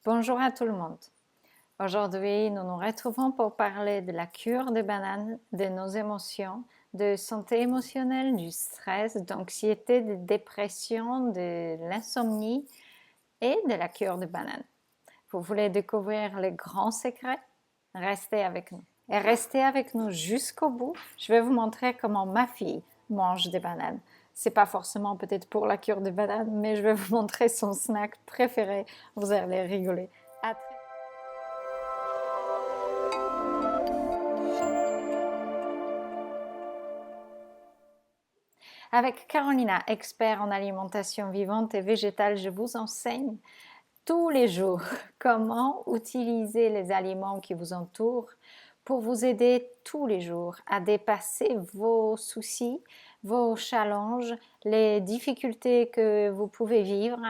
Bonjour à tout le monde. Aujourd'hui, nous nous retrouvons pour parler de la cure de banane, de nos émotions, de santé émotionnelle, du stress, d'anxiété, de dépression, de l'insomnie et de la cure de banane. Vous voulez découvrir les grands secrets? Restez avec nous. Et restez avec nous jusqu'au bout. Je vais vous montrer comment ma fille mange des bananes. C'est pas forcément peut-être pour la cure de banane, mais je vais vous montrer son snack préféré. Vous allez rigoler. À très Avec Carolina, expert en alimentation vivante et végétale, je vous enseigne tous les jours comment utiliser les aliments qui vous entourent pour vous aider tous les jours à dépasser vos soucis, vos challenges, les difficultés que vous pouvez vivre,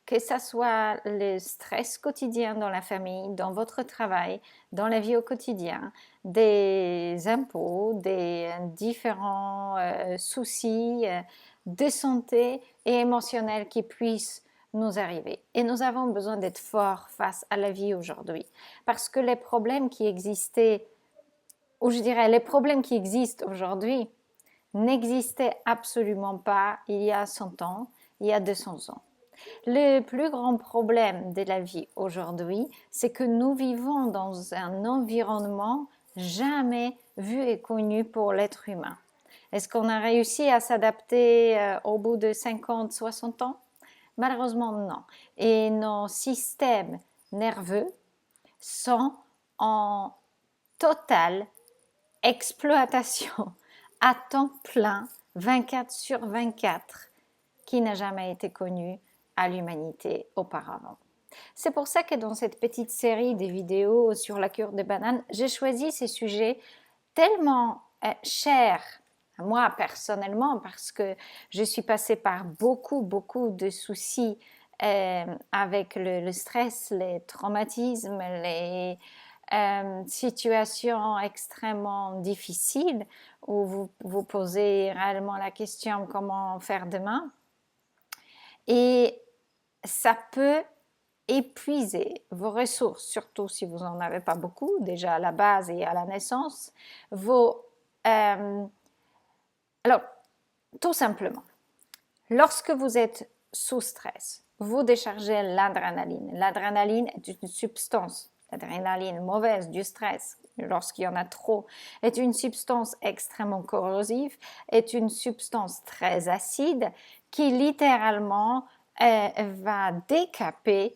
que ce soit le stress quotidien dans la famille, dans votre travail, dans la vie au quotidien, des impôts, des différents soucis de santé et émotionnels qui puissent nous arriver. Et nous avons besoin d'être forts face à la vie aujourd'hui. Parce que les problèmes qui existaient, ou je dirais les problèmes qui existent aujourd'hui, n'existaient absolument pas il y a 100 ans, il y a 200 ans. Le plus grand problème de la vie aujourd'hui, c'est que nous vivons dans un environnement jamais vu et connu pour l'être humain. Est-ce qu'on a réussi à s'adapter au bout de 50, 60 ans? Malheureusement, non. Et nos systèmes nerveux sont en totale exploitation à temps plein, 24 sur 24, qui n'a jamais été connu à l'humanité auparavant. C'est pour ça que dans cette petite série de vidéos sur la cure des bananes, j'ai choisi ces sujets tellement chers à moi personnellement parce que je suis passée par beaucoup de soucis avec le stress, les traumatismes, les situations extrêmement difficiles où vous vous posez réellement la question comment faire demain. Et ça peut épuiser vos ressources, surtout si vous n'en avez pas beaucoup, déjà à la base et à la naissance. Alors, tout simplement, lorsque vous êtes sous stress, vous déchargez l'adrénaline. L'adrénaline est une substance, l'adrénaline mauvaise du stress, lorsqu'il y en a trop, est une substance extrêmement corrosive, est une substance très acide qui littéralement va décaper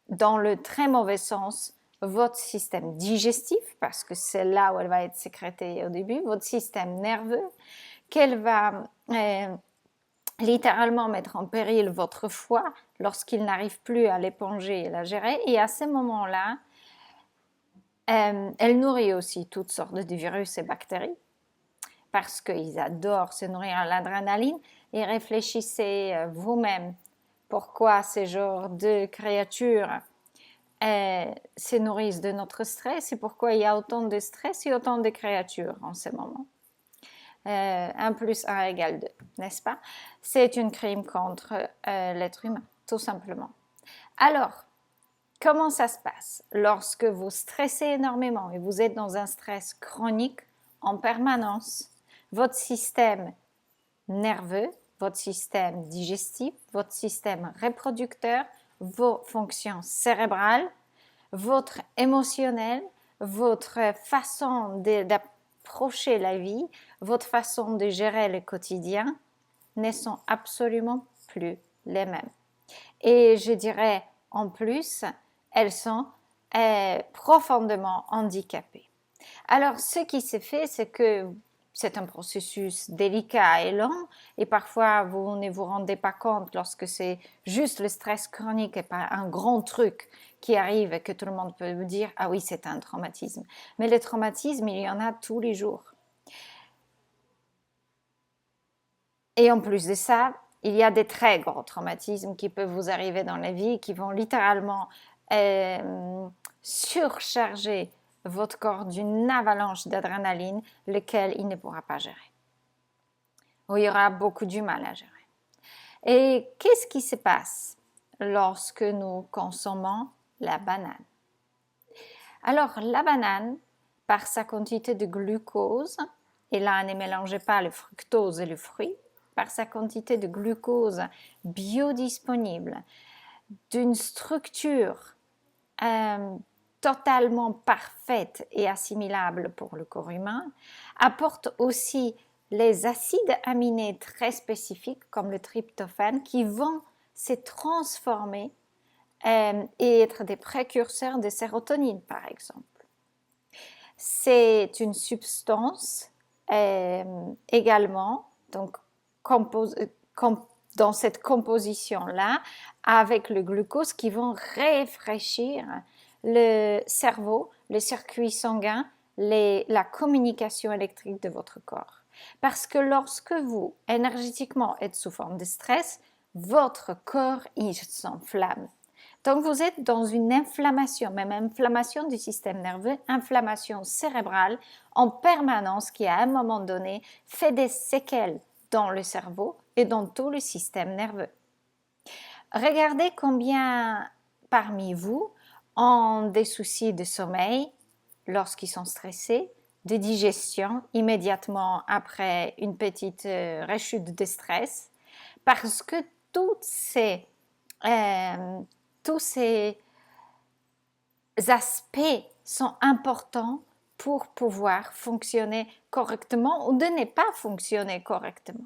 dans le très mauvais sens votre système digestif, parce que c'est là où elle va être sécrétée au début, votre système nerveux, qu'elle va littéralement mettre en péril votre foie lorsqu'il n'arrive plus à l'éponger et la gérer. Et à ce moment-là, elle nourrit aussi toutes sortes de virus et bactéries parce qu'ils adorent se nourrir à l'adrénaline. Et réfléchissez vous-même pourquoi ces genres de créatures se nourrissent de notre stress et pourquoi il y a autant de stress et autant de créatures en ce moment. 1 plus 1 égale 2, n'est-ce pas? C'est un crime contre l'être humain, tout simplement. Alors, comment ça se passe? Lorsque vous stressez énormément et vous êtes dans un stress chronique en permanence, votre système nerveux, votre système digestif, votre système reproducteur, vos fonctions cérébrales, votre émotionnel, votre façon d'approcher la vie, votre façon de gérer le quotidien ne sont absolument plus les mêmes. Et je dirais en plus, elles sont profondément handicapées. Alors, ce qui s'est fait, c'est que c'est un processus délicat et lent et parfois vous ne vous rendez pas compte lorsque c'est juste le stress chronique et pas un grand truc qui arrive et que tout le monde peut vous dire « Ah oui, c'est un traumatisme ». Mais les traumatismes, il y en a tous les jours. Et en plus de ça, il y a des très gros traumatismes qui peuvent vous arriver dans la vie, qui vont littéralement surcharger votre corps d'une avalanche d'adrénaline, lequel il ne pourra pas gérer. Ou il y aura beaucoup du mal à gérer. Et qu'est-ce qui se passe lorsque nous consommons la banane. Alors, la banane, par sa quantité de glucose, et là, ne mélangez pas le fructose et le fruit, par sa quantité de glucose biodisponible, d'une structure totalement parfaite et assimilable pour le corps humain, apporte aussi les acides aminés très spécifiques comme le tryptophane qui vont se transformer et être des précurseurs de sérotonine par exemple. C'est une substance également donc dans cette composition-là avec le glucose qui vont rafraîchir le cerveau, les circuits sanguins, la communication électrique de votre corps. Parce que lorsque vous, énergétiquement, êtes sous forme de stress, votre corps, il s'enflamme. Donc, vous êtes dans une inflammation, même inflammation du système nerveux, inflammation cérébrale en permanence qui, à un moment donné, fait des séquelles dans le cerveau et dans tout le système nerveux. Regardez combien parmi vous ont des soucis de sommeil lorsqu'ils sont stressés, de digestion immédiatement après une petite rechute de stress, parce que tous ces aspects sont importants pour pouvoir fonctionner correctement ou de ne pas fonctionner correctement.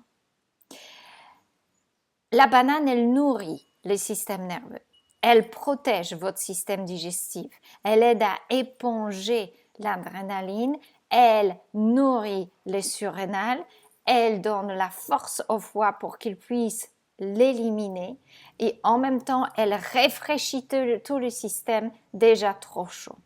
La banane, elle nourrit le système nerveux. Elle protège votre système digestif. Elle aide à éponger l'adrénaline. Elle nourrit les surrénales. Elle donne la force au foie pour qu'il puisse l'éliminer. Et en même temps, elle rafraîchit tout le système déjà trop chaud.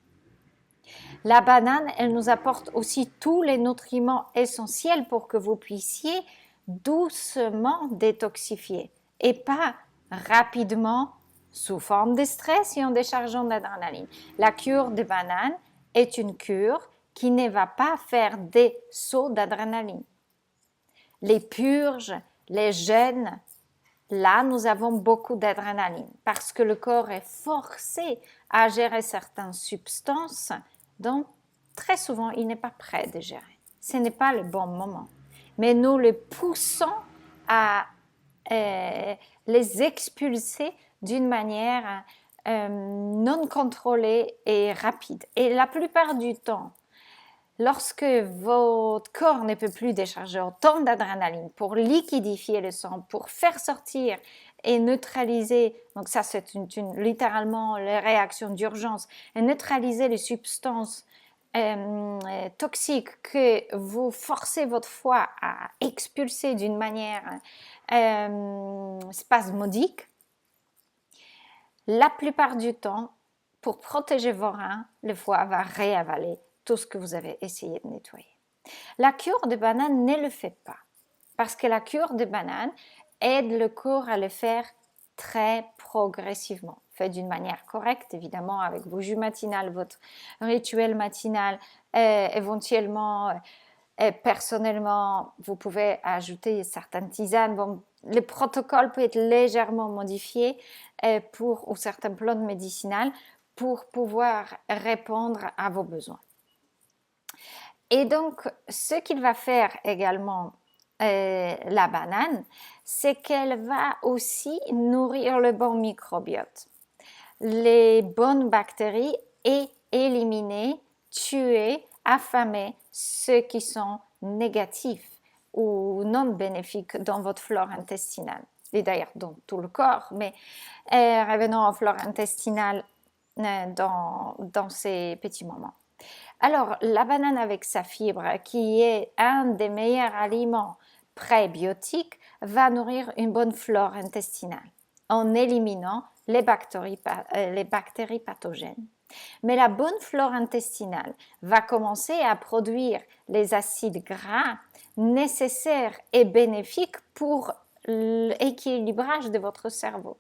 La banane, elle nous apporte aussi tous les nutriments essentiels pour que vous puissiez doucement détoxifier et pas rapidement sous forme de stress et en déchargeant d'adrénaline. La cure de banane est une cure qui ne va pas faire des sauts d'adrénaline. Les purges, les jeûnes, là, nous avons beaucoup d'adrénaline parce que le corps est forcé à gérer certaines substances dont très souvent il n'est pas prêt de gérer. Ce n'est pas le bon moment. Mais nous le poussons à les expulser d'une manière non contrôlée et rapide. Et la plupart du temps, lorsque votre corps ne peut plus décharger autant d'adrénaline pour liquidifier le sang, pour faire sortir et neutraliser, donc ça c'est littéralement les réactions d'urgence, et neutraliser les substances toxiques que vous forcez votre foie à expulser d'une manière spasmodique, la plupart du temps, pour protéger vos reins, le foie va réavaler tout ce que vous avez essayé de nettoyer. La cure de banane ne le fait pas, parce que la cure de banane aide le corps à le faire très progressivement. Fait d'une manière correcte, évidemment, avec vos jus matinales, votre rituel matinal, éventuellement, personnellement, vous pouvez ajouter certaines tisanes. Bon, le protocole peut être légèrement modifié ou certaines plantes médicinales pour pouvoir répondre à vos besoins. Et donc, ce qu'il va faire également la banane, c'est qu'elle va aussi nourrir le bon microbiote, les bonnes bactéries et éliminer, tuer, affamer ceux qui sont négatifs ou non bénéfiques dans votre flore intestinale. Et d'ailleurs dans tout le corps, mais revenons à flore intestinale dans ces petits moments. Alors, la banane avec sa fibre, qui est un des meilleurs aliments prébiotiques, va nourrir une bonne flore intestinale en éliminant les bactéries pathogènes. Mais la bonne flore intestinale va commencer à produire les acides gras nécessaires et bénéfiques pour l'équilibrage de votre cerveau.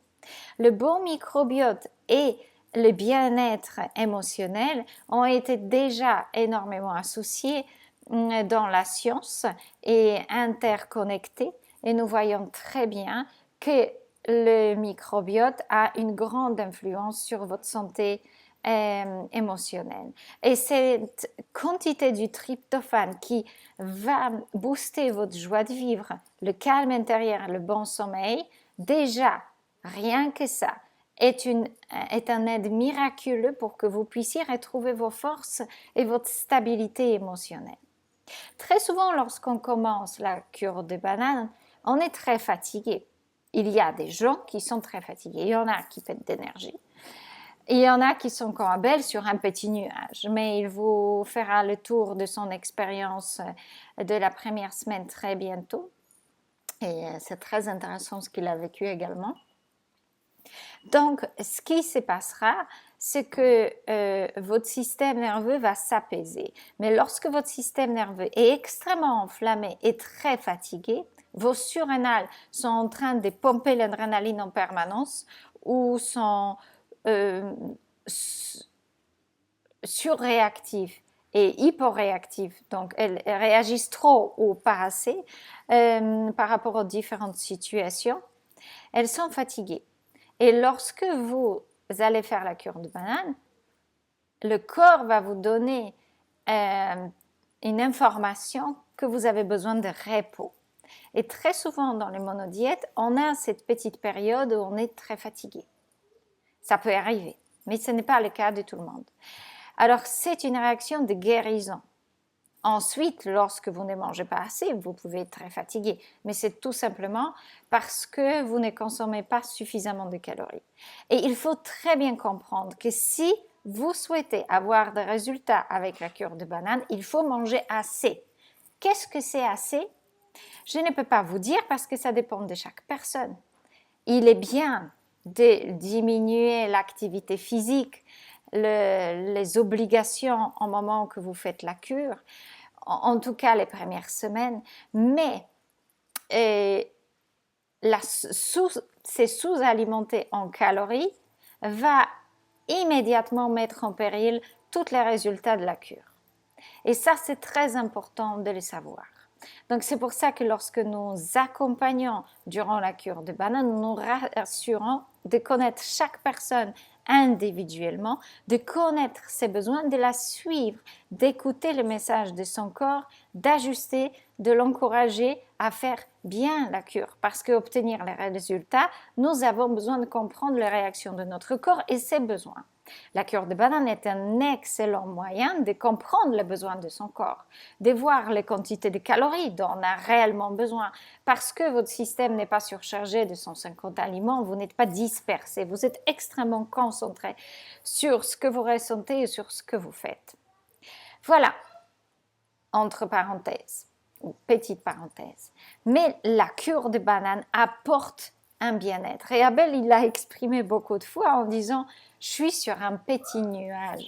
Le bon microbiote et le bien-être émotionnel ont été déjà énormément associés dans la science et interconnectés. Et nous voyons très bien que le microbiote a une grande influence sur votre santé émotionnelle. Et cette quantité du tryptophane qui va booster votre joie de vivre, le calme intérieur, le bon sommeil, déjà, rien que ça, est un aide miraculeux pour que vous puissiez retrouver vos forces et votre stabilité émotionnelle. Très souvent, lorsqu'on commence la cure de banane, on est très fatigué. Il y a des gens qui sont très fatigués. Il y en a qui pètent d'énergie. Il y en a qui sont comme Abel sur un petit nuage. Mais il vous fera le tour de son expérience de la première semaine très bientôt. Et c'est très intéressant ce qu'il a vécu également. Donc, ce qui se passera, c'est que votre système nerveux va s'apaiser. Mais lorsque votre système nerveux est extrêmement enflammé et très fatigué, vos surrénales sont en train de pomper l'adrénaline en permanence ou sont surréactifs et hyporéactifs. Donc, elles réagissent trop ou pas assez par rapport aux différentes situations. Elles sont fatiguées. Et lorsque vous allez faire la cure de banane, le corps va vous donner une information que vous avez besoin de repos. Et très souvent dans les monodiètes, on a cette petite période où on est très fatigué. Ça peut arriver, mais ce n'est pas le cas de tout le monde. Alors c'est une réaction de guérison. Ensuite, lorsque vous ne mangez pas assez, vous pouvez être très fatigué, mais c'est tout simplement parce que vous ne consommez pas suffisamment de calories. Et il faut très bien comprendre que si vous souhaitez avoir des résultats avec la cure de banane, il faut manger assez. Qu'est-ce que c'est assez? Je ne peux pas vous dire parce que ça dépend de chaque personne. Il est bien de diminuer l'activité physique, les obligations au moment que vous faites la cure, en tout cas les premières semaines, mais c'est sous-alimenté en calories va immédiatement mettre en péril tous les résultats de la cure. Et ça, c'est très important de le savoir. Donc, c'est pour ça que lorsque nous accompagnons durant la cure de banane, nous nous rassurons de connaître chaque personne individuellement, de connaître ses besoins, de la suivre, d'écouter le message de son corps, d'ajuster, de l'encourager à faire bien la cure. Parce qu'obtenir les résultats, nous avons besoin de comprendre les réactions de notre corps et ses besoins. La cure de banane est un excellent moyen de comprendre les besoins de son corps, de voir les quantités de calories dont on a réellement besoin. Parce que votre système n'est pas surchargé de 150 aliments, vous n'êtes pas dispersé, vous êtes extrêmement concentré sur ce que vous ressentez et sur ce que vous faites. Voilà, entre parenthèses, ou petite parenthèse. Mais la cure de banane apporte un bien-être. Et Abel, il l'a exprimé beaucoup de fois en disant « je suis sur un petit nuage »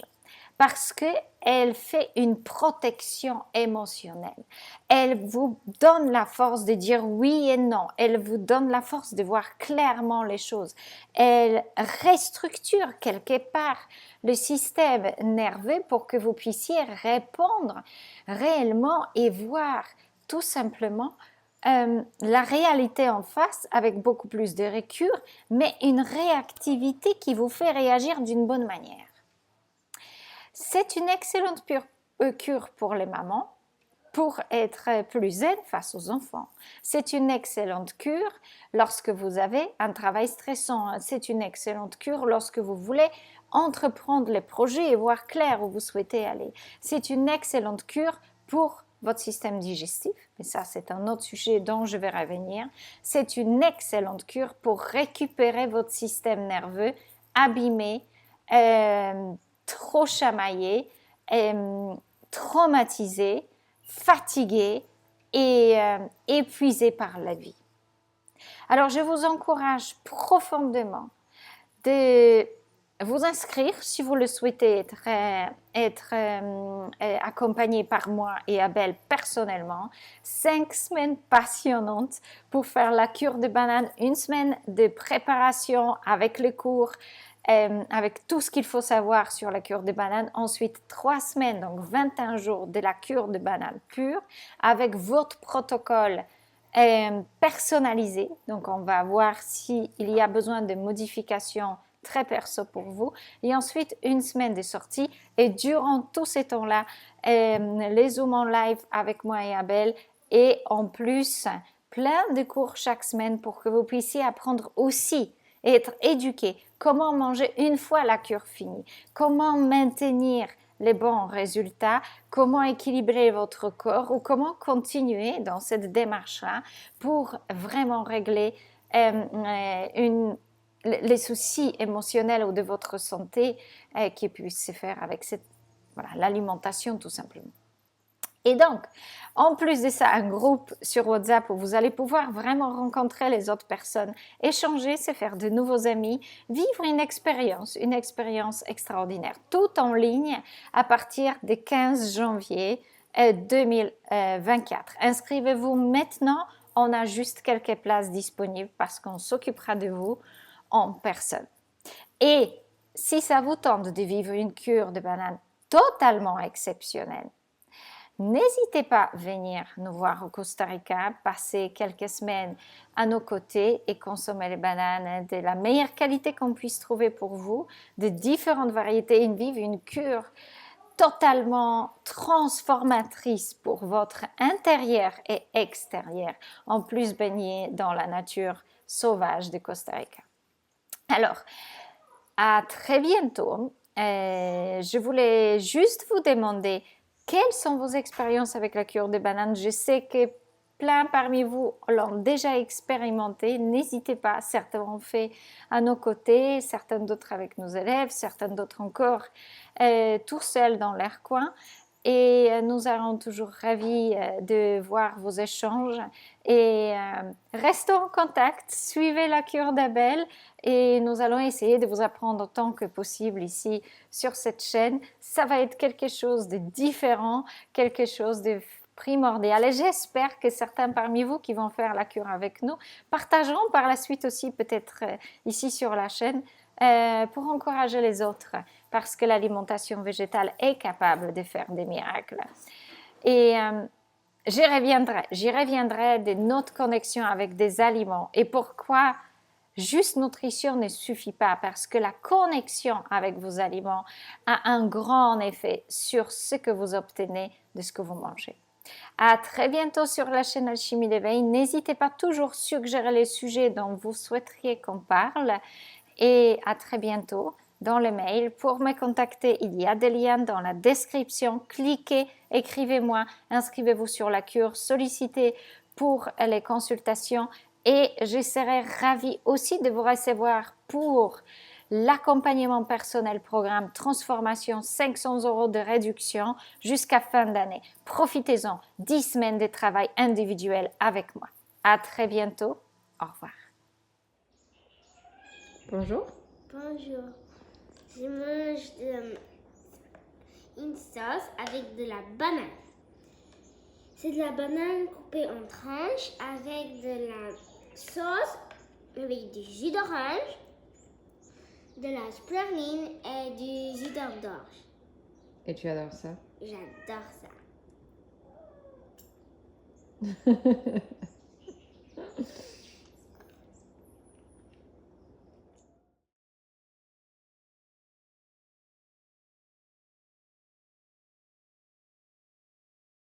parce qu'elle fait une protection émotionnelle. Elle vous donne la force de dire oui et non. Elle vous donne la force de voir clairement les choses. Elle restructure quelque part le système nerveux pour que vous puissiez répondre réellement et voir tout simplement la réalité en face avec beaucoup plus de recul, mais une réactivité qui vous fait réagir d'une bonne manière. C'est une excellente cure pour les mamans pour être plus zen face aux enfants. C'est une excellente cure lorsque vous avez un travail stressant. C'est une excellente cure lorsque vous voulez entreprendre les projets et voir clair où vous souhaitez aller. C'est une excellente cure pour votre système digestif, mais ça c'est un autre sujet dont je vais revenir. C'est une excellente cure pour récupérer votre système nerveux abîmé, trop chamaillé, traumatisé, fatigué et épuisé par la vie. Alors je vous encourage profondément de vous inscrire si vous le souhaitez être accompagné par moi et Abel personnellement. 5 semaines passionnantes pour faire la cure de banane, une semaine de préparation avec les cours, avec tout ce qu'il faut savoir sur la cure de banane. Ensuite, 3 semaines, donc 21 jours de la cure de banane pure avec votre protocole personnalisé. Donc, on va voir s'il y a besoin de modifications très perso pour vous. Et ensuite, une semaine de sortie. Et durant tous ces temps-là, les Zooms en live avec moi et Abel. Et en plus, plein de cours chaque semaine pour que vous puissiez apprendre aussi et être éduqué. Comment manger une fois la cure finie. Comment maintenir les bons résultats, comment équilibrer votre corps ou comment continuer dans cette démarche-là pour vraiment régler les soucis émotionnels ou de votre santé qui puissent se faire avec l'alimentation tout simplement. Et donc, en plus de ça, un groupe sur WhatsApp où vous allez pouvoir vraiment rencontrer les autres personnes, échanger, se faire de nouveaux amis, vivre une expérience extraordinaire, tout en ligne à partir du 15 janvier 2024. Inscrivez-vous maintenant, on a juste quelques places disponibles parce qu'on s'occupera de vous en personne. Et si ça vous tente de vivre une cure de banane totalement exceptionnelle, n'hésitez pas à venir nous voir au Costa Rica, passer quelques semaines à nos côtés et consommer les bananes de la meilleure qualité qu'on puisse trouver pour vous, de différentes variétés, vivre une cure totalement transformatrice pour votre intérieur et extérieur, en plus baigné dans la nature sauvage de Costa Rica. Alors, à très bientôt. Je voulais juste vous demander quelles sont vos expériences avec la cure des bananes. Je sais que plein parmi vous l'ont déjà expérimenté. N'hésitez pas, certains ont fait à nos côtés, certains d'autres avec nos élèves, certains d'autres encore tout seuls dans leur coin. Et nous serons toujours ravis de voir vos échanges. Et restons en contact, suivez la cure d'Abel et nous allons essayer de vous apprendre autant que possible ici sur cette chaîne. Ça va être quelque chose de différent, quelque chose de primordial. Et j'espère que certains parmi vous qui vont faire la cure avec nous partageront par la suite aussi peut-être ici sur la chaîne pour encourager les autres parce que l'alimentation végétale est capable de faire des miracles. Et j'y reviendrai de notre connexion avec des aliments et pourquoi juste nutrition ne suffit pas parce que la connexion avec vos aliments a un grand effet sur ce que vous obtenez de ce que vous mangez. À très bientôt sur la chaîne Alchimie d'éveil. N'hésitez pas toujours à suggérer les sujets dont vous souhaiteriez qu'on parle et à très bientôt dans le mail. Pour me contacter, il y a des liens dans la description. Cliquez, écrivez-moi, inscrivez-vous sur la cure, sollicitez pour les consultations et je serai ravie aussi de vous recevoir pour l'accompagnement personnel programme Transformation, 500 € de réduction jusqu'à fin d'année. Profitez-en, 10 semaines de travail individuel avec moi. À très bientôt. Au revoir. Bonjour. Bonjour. Je mange une sauce avec de la banane. C'est de la banane coupée en tranches avec de la sauce, avec du jus d'orange, de la spiruline et du jus d'orge. Et tu adores ça? J'adore ça.